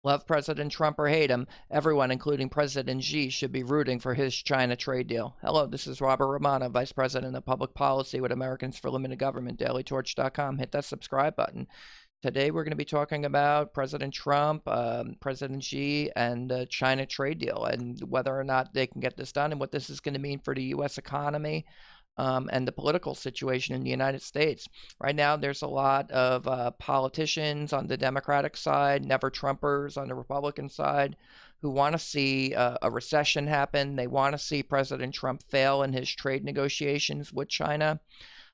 Love President Trump or hate him, everyone, including President Xi, should be rooting for his China trade deal. Hello, this is Robert Romano, Vice President of Public Policy with Americans for Limited Government, dailytorch.com. Hit that subscribe button. Today, we're going to be talking about President Trump, President Xi, and the China trade deal, and whether or not they can get this done, and what this is going to mean for the U.S. economy, and the political situation in the United States. Right now, there's a lot of politicians on the Democratic side, never Trumpers on the Republican side, who want to see a recession happen. They want to see President Trump fail in his trade negotiations with China.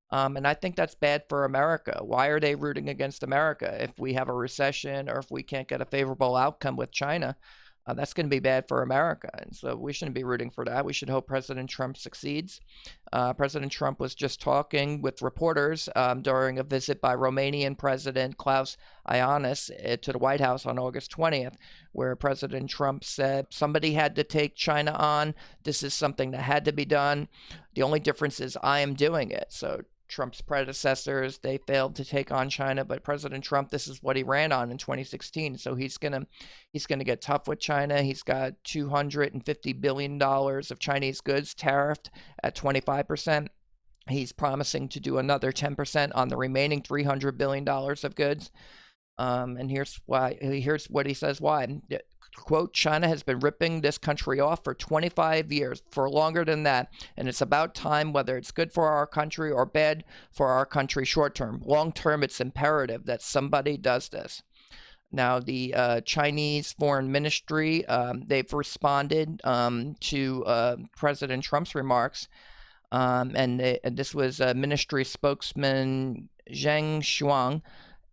And I think that's bad for America. Why are they rooting against America if we have a recession or if we can't get a favorable outcome with China? That's going to be bad for America. And so we shouldn't be rooting for that. We should hope President Trump succeeds. President Trump was just talking with reporters during a visit by Romanian President Klaus Iohannis to the White House on August 20th, where President Trump said somebody had to take China on. This is something that had to be done. The only difference is I am doing it. So Trump's predecessors, they failed to take on China, but President Trump, this is what he ran on in 2016. So he's gonna get tough with China. He's got $250 billion of Chinese goods tariffed at 25%. He's promising to do another 10% on the remaining $300 billion of goods. And here's what he says why. Quote, China has been ripping this country off for 25 years, for longer than that, and it's about time, whether it's good for our country or bad for our country short term. Long term, it's imperative that somebody does this. Now, the Chinese Foreign Ministry, they've responded to President Trump's remarks, and this was ministry spokesman Zheng Shuang.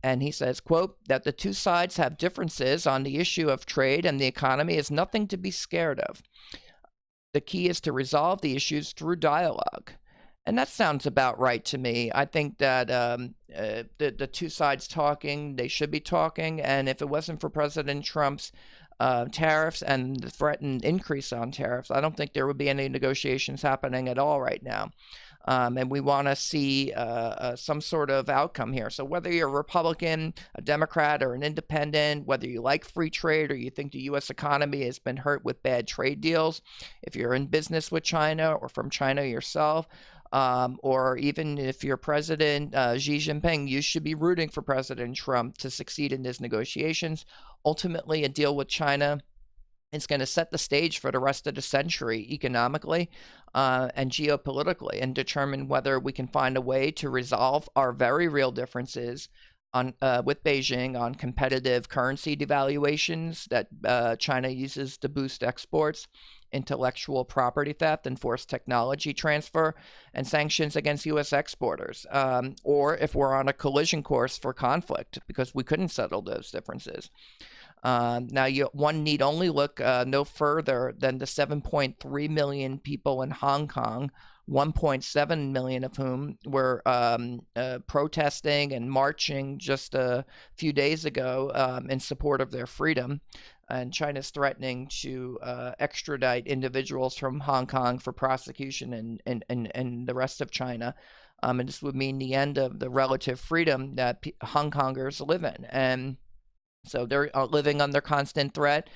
And he says, quote, that the two sides have differences on the issue of trade and the economy is nothing to be scared of. The key is to resolve the issues through dialogue. And that sounds about right to me. I think that the two sides talking, they should be talking. And if it wasn't for President Trump's tariffs and the threatened increase on tariffs, I don't think there would be any negotiations happening at all right now. And we want to see some sort of outcome here. So whether you're a Republican, a Democrat, or an independent, whether you like free trade or you think the U.S. economy has been hurt with bad trade deals, if you're in business with China or from China yourself, or even if you're President Xi Jinping, you should be rooting for President Trump to succeed in his negotiations. Ultimately, a deal with China is going to set the stage for the rest of the century economically and geopolitically, and determine whether we can find a way to resolve our very real differences on with Beijing on competitive currency devaluations that China uses to boost exports, intellectual property theft and forced technology transfer, and sanctions against U.S. exporters, or if we're on a collision course for conflict because we couldn't settle those differences. Now, one need only look no further than the 7.3 million people in Hong Kong, 1.7 million of whom were protesting and marching just a few days ago in support of their freedom. And China's threatening to extradite individuals from Hong Kong for prosecution in the rest of China. And this would mean the end of the relative freedom that Hong Kongers live in. And so they're living under constant threat.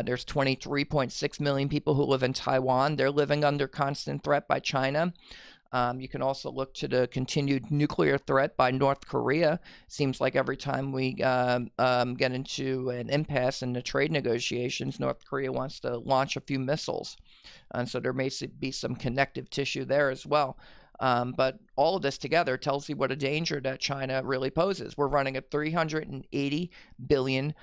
There's 23.6 million people who live in Taiwan. They're living under constant threat by China. You can also look to the continued nuclear threat by North Korea. Seems like every time we get into an impasse in the trade negotiations, North Korea wants to launch a few missiles. And so there may be some connective tissue there as well. But all of this together tells you what a danger that China really poses. We're running a $380 billion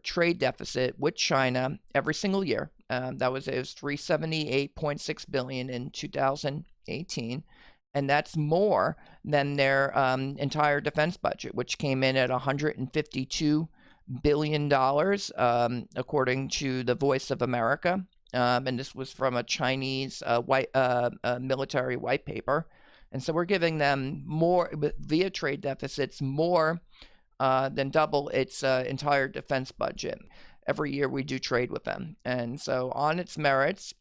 trade deficit with China every single year. It was $378.6 billion in 2018. And that's more than their entire defense budget, which came in at $152 billion, according to the Voice of America. And this was from a Chinese military white paper. And so we're giving them more, via trade deficits, more than double its entire defense budget. Every year we do trade with them. And so on its merits,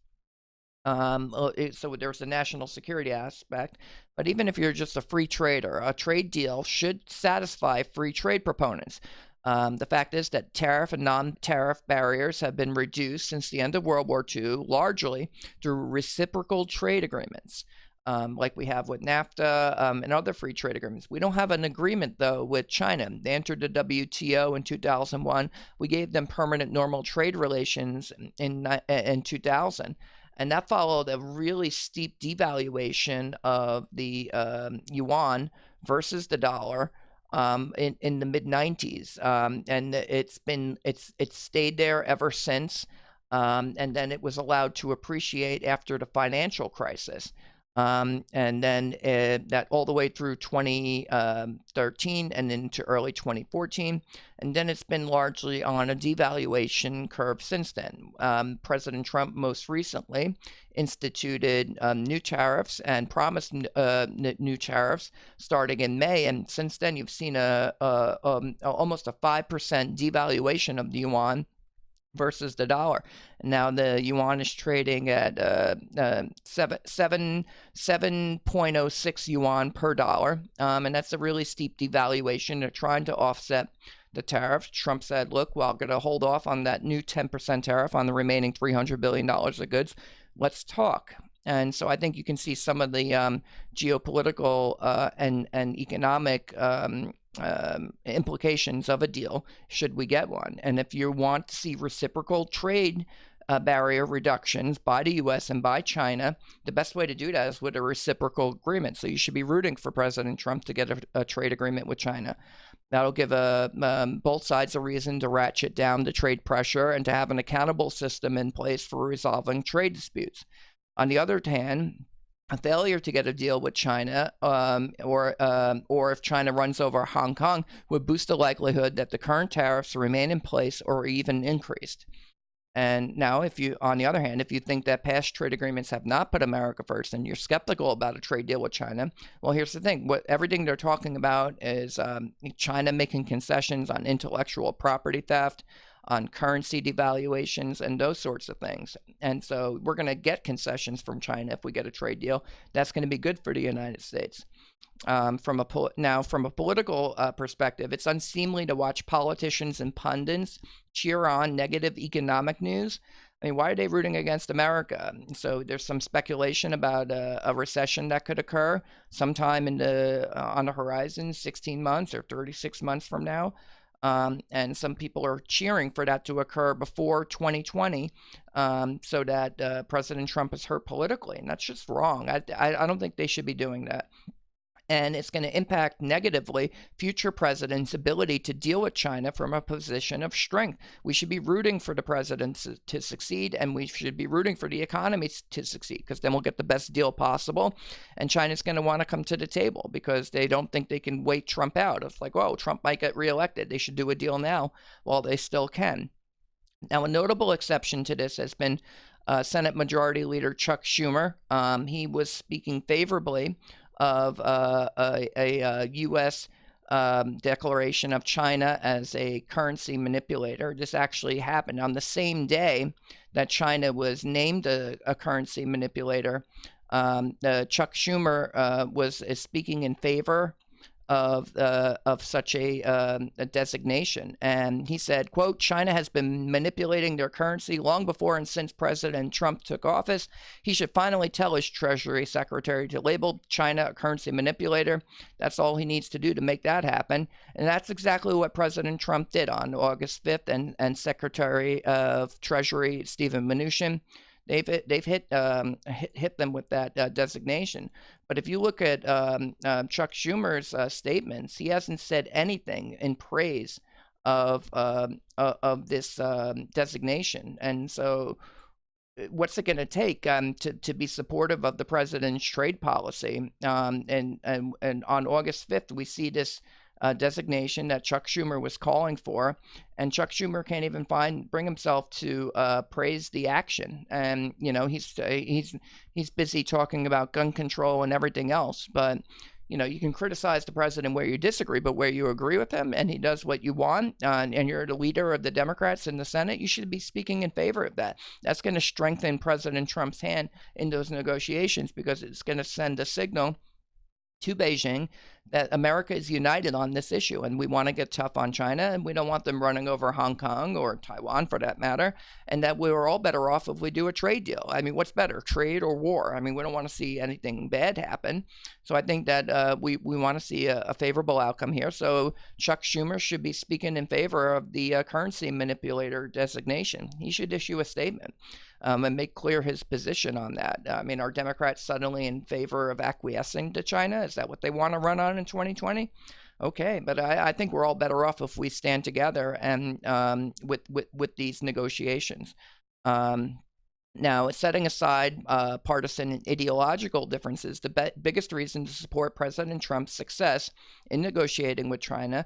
so there's a national security aspect, but even if you're just a free trader, a trade deal should satisfy free trade proponents. The fact is that tariff and non-tariff barriers have been reduced since the end of World War II, largely through reciprocal trade agreements, like we have with NAFTA and other free trade agreements. We don't have an agreement, though, with China. They entered the WTO in 2001. We gave them permanent normal trade relations in 2000. And that followed a really steep devaluation of the yuan versus the dollar in the mid 90s, and it's stayed there ever since, and then it was allowed to appreciate after the financial crisis, and then that all the way through 2013 and into early 2014, and then it's been largely on a devaluation curve since then. President Trump most recently instituted new tariffs and promised new tariffs starting in May, and since then you've seen almost a 5% devaluation of the yuan versus the dollar. Now the yuan is trading at 7.06 yuan per dollar, and that's a really steep devaluation. They're trying to offset the tariff. Trump said, look, well, I'm going to hold off on that new 10% tariff on the remaining $300 billion of goods. Let's talk. And so I think you can see some of the geopolitical and economic implications of a deal should we get one. And if you want to see reciprocal trade barrier reductions by the U.S. and by China, the best way to do that is with a reciprocal agreement. So you should be rooting for President Trump to get a trade agreement with China. That'll give both sides a reason to ratchet down the trade pressure and to have an accountable system in place for resolving trade disputes. On the other hand, a failure to get a deal with China, or if China runs over Hong Kong, would boost the likelihood that the current tariffs remain in place or even increased. And now, on the other hand, if you think that past trade agreements have not put America first and you're skeptical about a trade deal with China, well, here's the thing. Everything they're talking about is China making concessions on intellectual property theft, on currency devaluations, and those sorts of things. And so we're going to get concessions from China if we get a trade deal. That's going to be good for the United States. From a political perspective, it's unseemly to watch politicians and pundits cheer on negative economic news. I mean, why are they rooting against America? So there's some speculation about a recession that could occur sometime on the horizon, 16 months or 36 months from now. And some people are cheering for that to occur before 2020, so that President Trump is hurt politically. And that's just wrong. I don't think they should be doing that. And it's going to impact negatively future presidents' ability to deal with China from a position of strength. We should be rooting for the president to succeed, and we should be rooting for the economy to succeed, because then we'll get the best deal possible. And China's going to want to come to the table because they don't think they can wait Trump out. It's like, whoa, Trump might get reelected. They should do a deal now while they still can. Now, a notable exception to this has been Senate Majority Leader Chuck Schumer. He was speaking favorably of a U.S. declaration of China as a currency manipulator. This actually happened on the same day that China was named a currency manipulator. Chuck Schumer is speaking in favor of such a designation. And he said, quote, China has been manipulating their currency long before and since President Trump took office. He should finally tell his Treasury Secretary to label China a currency manipulator. That's all he needs to do to make that happen. And that's exactly what President Trump did on August 5th, and Secretary of Treasury Steven Mnuchin. They've hit them with that designation. But if you look at Chuck Schumer's statements, he hasn't said anything in praise of this designation. And so, what's it going to take to be supportive of the president's trade policy? And on August 5th, we see this designation that Chuck Schumer was calling for, and Chuck Schumer can't even bring himself to praise the action. And he's busy talking about gun control and everything else. But you can criticize the president where you disagree, but where you agree with him and he does what you want, and you're the leader of the Democrats in the Senate, you should be speaking in favor of that. That's going to strengthen President Trump's hand in those negotiations, because it's going to send a signal to Beijing that America is united on this issue, and we want to get tough on China, and we don't want them running over Hong Kong or Taiwan for that matter, and that we were all better off if we do a trade deal. I mean, what's better, trade or war? I mean, we don't want to see anything bad happen. So I think that we want to see a favorable outcome here. So Chuck Schumer should be speaking in favor of the currency manipulator designation. He should issue a statement and make clear his position on that. I mean, are Democrats suddenly in favor of acquiescing to China? Is that what they want to run on in 2020? Okay, but I think we're all better off if we stand together and with these negotiations. Now, setting aside partisan and ideological differences, the biggest reason to support President Trump's success in negotiating with China,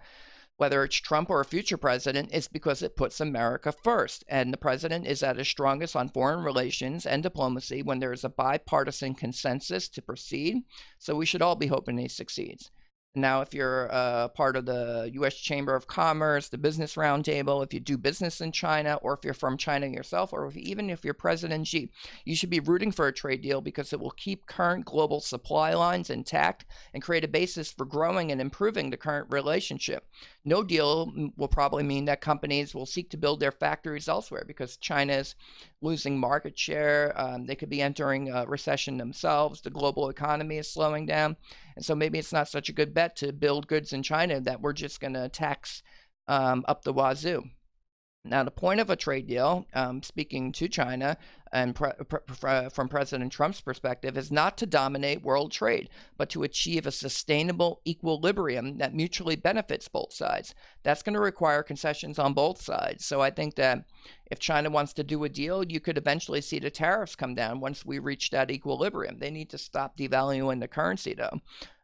whether it's Trump or a future president, is because it puts America first. And the president is at his strongest on foreign relations and diplomacy when there is a bipartisan consensus to proceed. So we should all be hoping he succeeds. Now, if you're part of the U.S. Chamber of Commerce, the Business Roundtable, if you do business in China, or if you're from China yourself, or even if you're President Xi, you should be rooting for a trade deal because it will keep current global supply lines intact and create a basis for growing and improving the current relationship. No deal will probably mean that companies will seek to build their factories elsewhere because China is losing market share. They could be entering a recession themselves. The global economy is slowing down. And so maybe it's not such a good bet to build goods in China that we're just going to tax up the wazoo. Now, the point of a trade deal, speaking to China and from President Trump's perspective, is not to dominate world trade, but to achieve a sustainable equilibrium that mutually benefits both sides. That's going to require concessions on both sides. So I think that if China wants to do a deal, you could eventually see the tariffs come down once we reach that equilibrium. They need to stop devaluing the currency, though,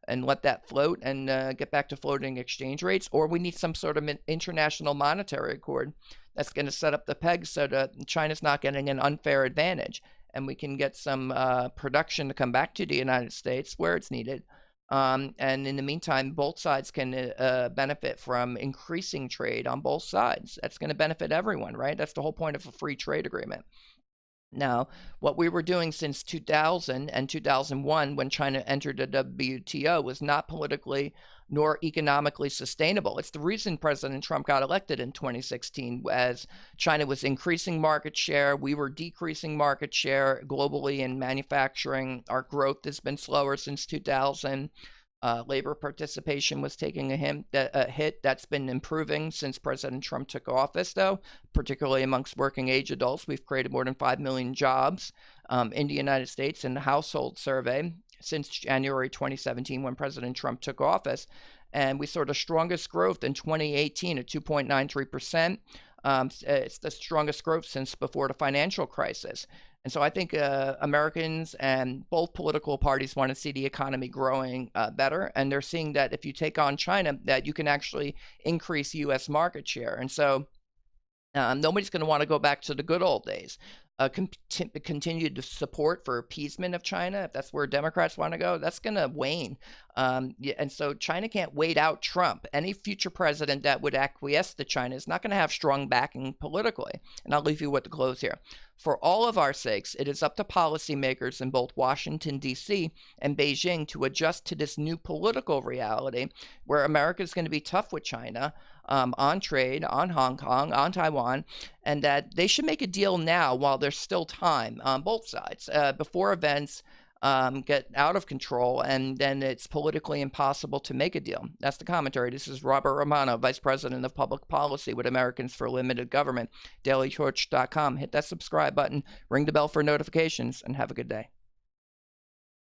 and let that float and get back to floating exchange rates, or we need some sort of international monetary accord that's going to set up the pegs so that China's not getting an unfair advantage, and we can get some production to come back to the United States where it's needed. And in the meantime, both sides can benefit from increasing trade on both sides. That's going to benefit everyone, right? That's the whole point of a free trade agreement. Now, what we were doing since 2000 and 2001 when China entered the WTO was not politically nor economically sustainable. It's the reason President Trump got elected in 2016, as China was increasing market share. We were decreasing market share globally in manufacturing. Our growth has been slower since 2000. Labor participation was taking a hit. That's been improving since President Trump took office, though, particularly amongst working age adults. We've created more than 5 million jobs in the United States in the household survey since January 2017 when President Trump took office. And we saw the strongest growth in 2018 at 2.93%. It's the strongest growth since before the financial crisis. And so I think Americans and both political parties want to see the economy growing better. And they're seeing that if you take on China, that you can actually increase U.S. market share. And so nobody's going to want to go back to the good old days. Continued support for appeasement of China, if that's where Democrats want to go, that's going to wane. And so China can't wait out Trump. Any future president that would acquiesce to China is not going to have strong backing politically. And I'll leave you with the close here. For all of our sakes, it is up to policymakers in both Washington, D.C. and Beijing to adjust to this new political reality where America is going to be tough with China on trade, on Hong Kong, on Taiwan, and that they should make a deal now while there's still time on both sides before events get out of control and then it's politically impossible to make a deal. That's the commentary. This is Robert Romano, Vice President of Public Policy with Americans for Limited Government, dailytorch.com. Hit that subscribe button, ring the bell for notifications, and have a good day.